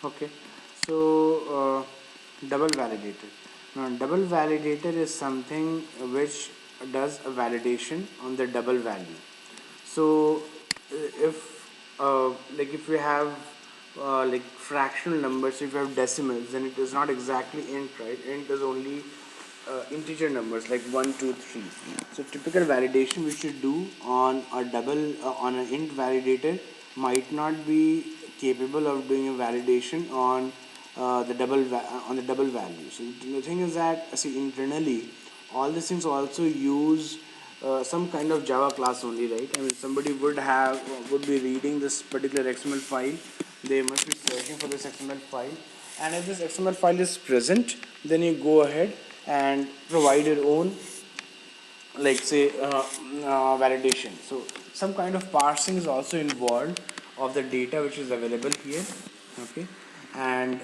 Okay, so double validator. Now, double validator is something which does a validation on the double value. So, if like if we have like fractional numbers, if you have decimals, then it is not exactly int, right? Int is only integer numbers like 1, 2, 3. So typical validation we should do on a double on an int validator might not be capable of doing a validation on on the double value. So the thing is that, see, internally all these things also use some kind of Java class only, right? I mean, somebody would be reading this particular XML file. They must be searching for this XML file, and if this XML file is present, then you go ahead and provide your own, like say validation. So some kind of parsing is also involved of the data which is available here. Okay, and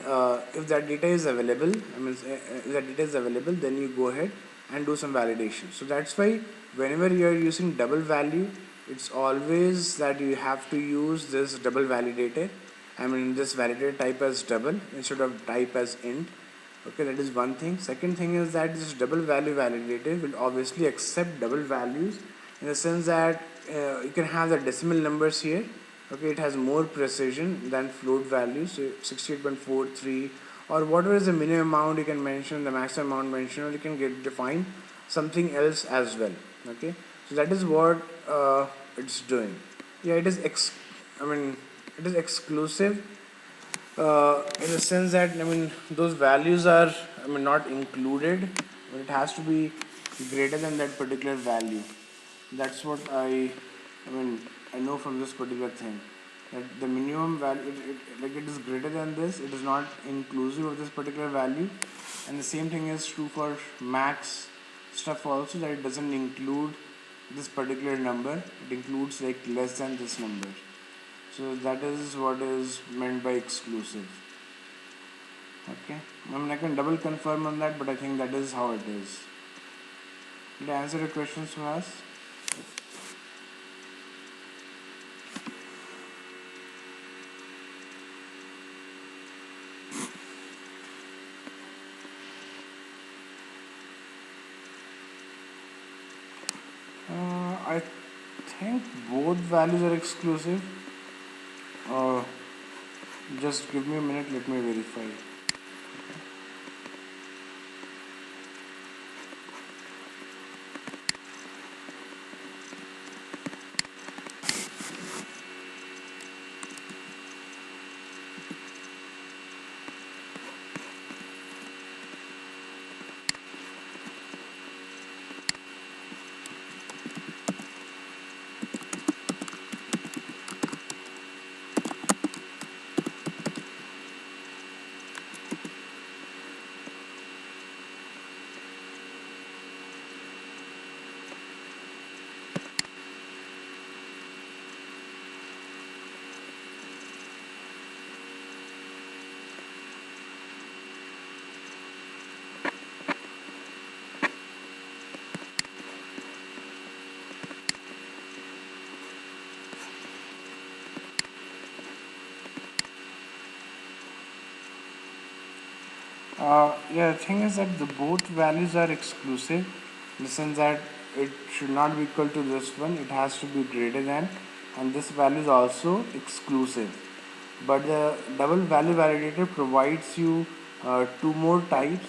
if that data is available, I mean if that data is available, then you go ahead and do some validation. So that's why whenever you are using double value, it's always that you have to use this double validator. I mean this validator type as double instead of type as int. Okay, that is one thing. Second thing is that this double value validator will obviously accept double values, in the sense that you can have the decimal numbers here. Okay, it has more precision than float values, so 68.43 or whatever is the minimum amount you can mention, the maximum amount mentioned, or you can get define something else as well. Okay, so that is what it's doing. Yeah, it is I mean it is exclusive in the sense that, I mean, those values are, I mean, not included, but it has to be greater than that particular value. That's what I mean, I know from this particular thing, that the minimum value, like it is greater than this, it is not inclusive of this particular value, and the same thing is true for max stuff also, that it doesn't include this particular number, it includes like less than this number. So that is what is meant by exclusive. Okay, I mean I can double confirm on that, but I think that is how it is. Did I answer your question, Suhas? I think both values are exclusive. Uh, just give me a minute, let me verify. Yeah, the thing is that the both values are exclusive, in the sense that it should not be equal to this one, it has to be greater than, and this value is also exclusive. But the double value validator provides you two more types.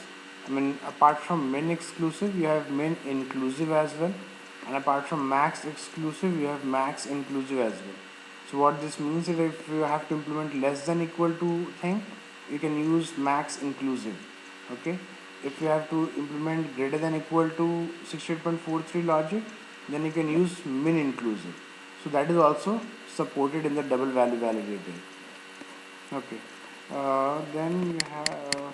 I mean, apart from min exclusive, you have min inclusive as well, and apart from max exclusive, you have max inclusive as well. So what this means is, if you have to implement less than equal to thing, you can use max inclusive. Okay, if you have to implement greater than equal to 68.43 logic, then you can use min inclusive. So that is also supported in the double value validator. Okay, then you have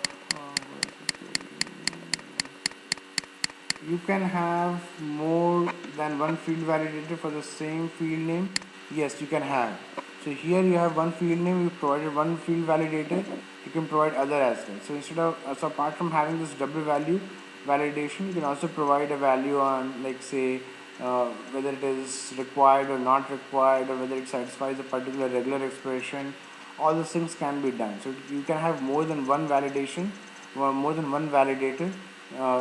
you can have more than one field validator for the same field name. Yes, you can have. So here you have one field name, you provided one field validator, you can provide other as well. So instead of, so apart from having this double value validation, you can also provide a value on, like say, whether it is required or not required, or whether it satisfies a particular regular expression, all those things can be done. So you can have more than one validation or more than one validator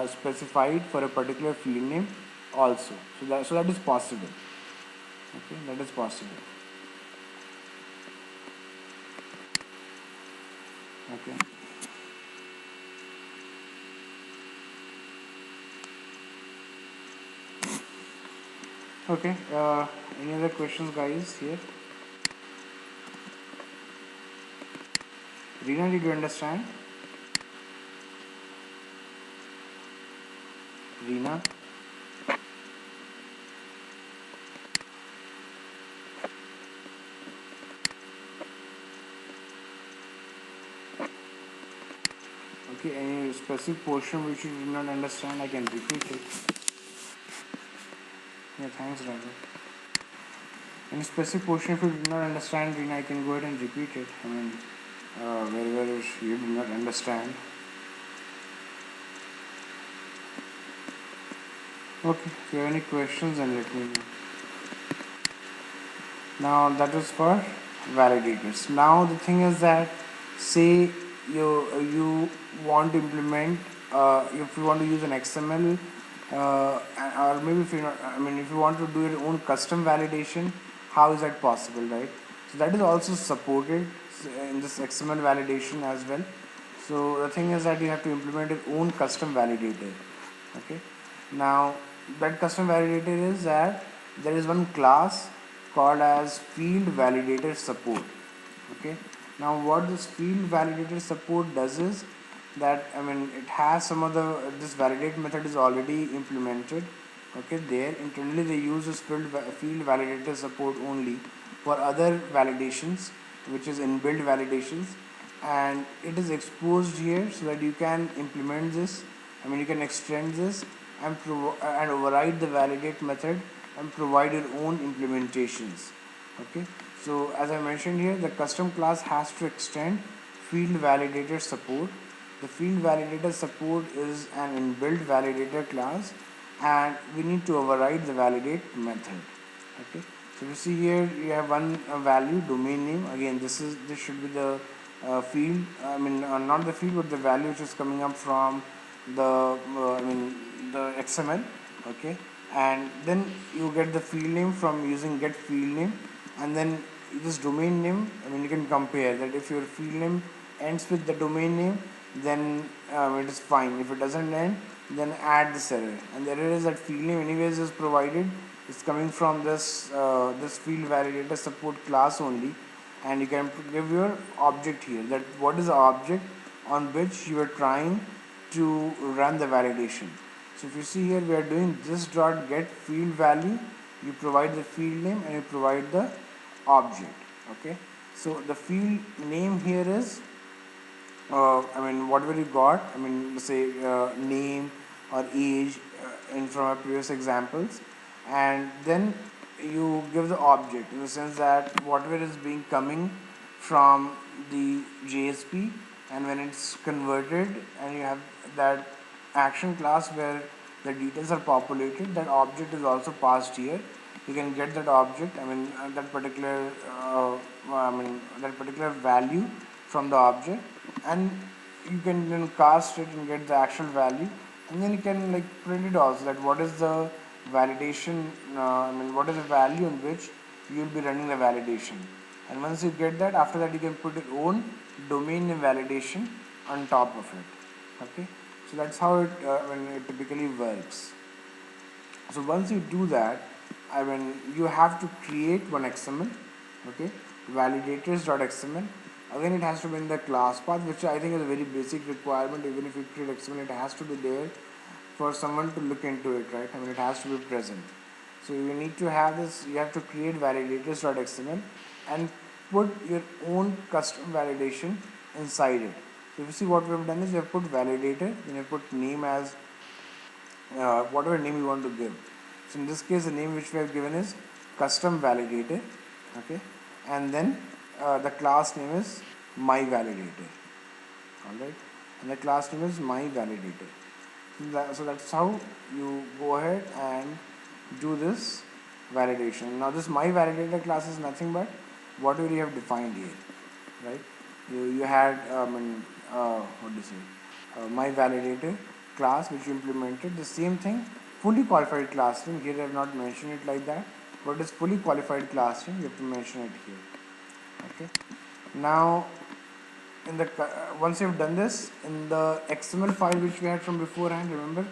specified for a particular field name also. So that is possible. Okay, that is possible. Okay. Okay. Any other questions, guys? Here, Rina, did you understand? Rina. Okay. Any specific portion which you did not understand, I can repeat it. Yeah. Thanks, Raja. Any specific portion if you did not understand, Rina, I can go ahead and repeat it. I mean, wherever you did not understand. Okay. If you have any questions, then let me know. Now that is for validators. Now the thing is that, say you want to implement, if you want to use an XML, or maybe if you not, I mean if you want to do your own custom validation, how is that possible, right? So that is also supported in this XML validation as well. So the thing is that you have to implement your own custom validator. Okay. Now that custom validator is that there is one class called as field validator support. Okay. Now what this field validator support does is that, I mean, it has some of the this validate method is already implemented. Okay, there internally they use this field validator support only for other validations, which is inbuilt validations, and it is exposed here so that you can implement this. I mean, you can extend this and override the validate method and provide your own implementations. Okay, so as I mentioned here, the custom class has to extend field validator support. The field validator support is an inbuilt validator class, and we need to override the validate method. Okay, so you see here you have one value domain name. Again, this should be the field. I mean, not the field, but the value which is coming up from the the XML. Okay, and then you get the field name from using get field name, and then this domain name, I mean, you can compare that. If your field name ends with the domain name, then it is fine. If it doesn't end, then add this error, and the error is that field name anyways is provided. It's coming from this field validator support class only, and you can give your object here, that what is the object on which you are trying to run the validation. So if you see here, we are doing this dot get field value. You provide the field name and you provide the object. Okay, so the field name here is whatever you got, I mean, say name or age in from our previous examples, and then you give the object in the sense that whatever is being coming from the JSP, and when it's converted and you have that action class where the details are populated, that object is also passed here. You can get that object, that particular that particular value from the object, and you can then cast it and get the actual value, and then you can like print it also, that what is the validation, what is the value in which you will be running the validation. And once you get that, after that you can put your own domain name validation on top of it. Okay, so that's how it typically works. So once you do that, you have to create one XML. Okay, validators.xml. Again, it has to be in the class path, which I think is a very basic requirement. Even if you create XML, it has to be there for someone to look into it, right? It has to be present. So you need to have this. You have to create validators.xml and put your own custom validation inside it. So if you see, what we have done is we have put validator, then we have put name as whatever name you want to give. So in this case, the name which we have given is custom validator. Okay, and then the class name is my validator. Alright, and the class name is my validator. So that's how you go ahead and do this validation. Now this my validator class is nothing but whatever you have defined here. right? You had what do you say, my validator class which you implemented the same thing, fully qualified classroom. Here I have not mentioned it like that, but it's fully qualified classroom. You have to mention it here. Okay. Now once you've done this in the XML file which we had from beforehand, remember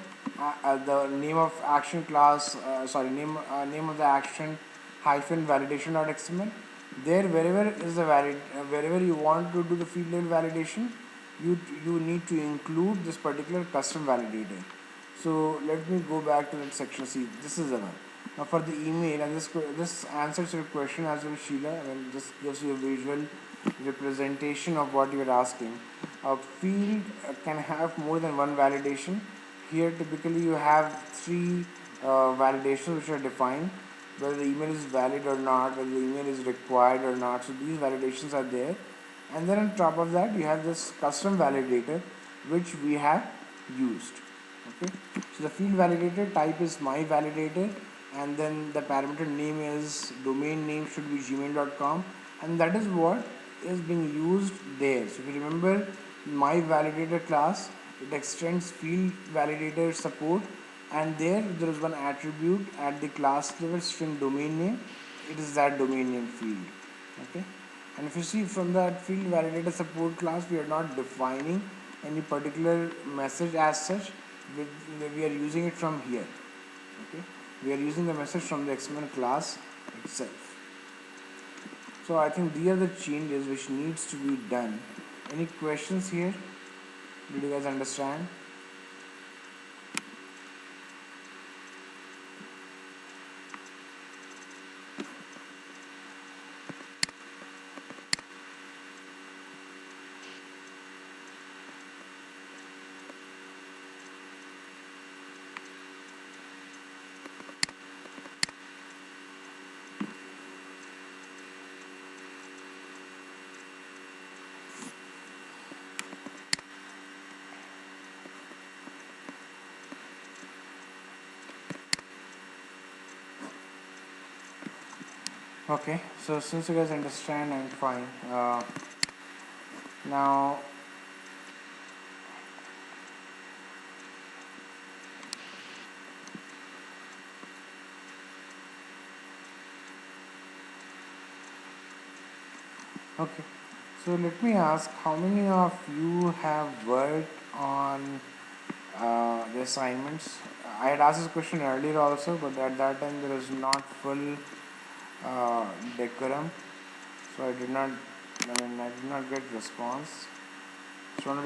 the name of action class, name of the action hyphen validation.xml. There, wherever you want to do the field level validation, you need to include this particular custom validator. So let me go back to that section. See, this is the one. Now for the email, and this answers your question as well, Sheila. I mean, this gives you a visual representation of what you are asking. A field can have more than one validation. Here, typically, you have three validations which are defined, whether the email is valid or not, whether the email is required or not. So these validations are there, and then on top of that, you have this custom validator which we have used. Okay, so the field validator type is my validator, and then the parameter name is domain name should be gmail.com, and that is what is being used there. So if you remember my validator class, it extends field validator support, and there is one attribute at the class level string domain name. It is that domain name field. Okay, and if you see from that field validator support class, we are not defining any particular message as such. We are using it from here. Okay, we are using the message from the XML class itself. So I think these are the changes which needs to be done. Any questions here? Did you guys understand? Okay, so since you guys understand, I'm fine. Now, okay, so let me ask, how many of you have worked on the assignments? I had asked this question earlier also, but at that time there was not full decorum, so I did not get response. Just wanted to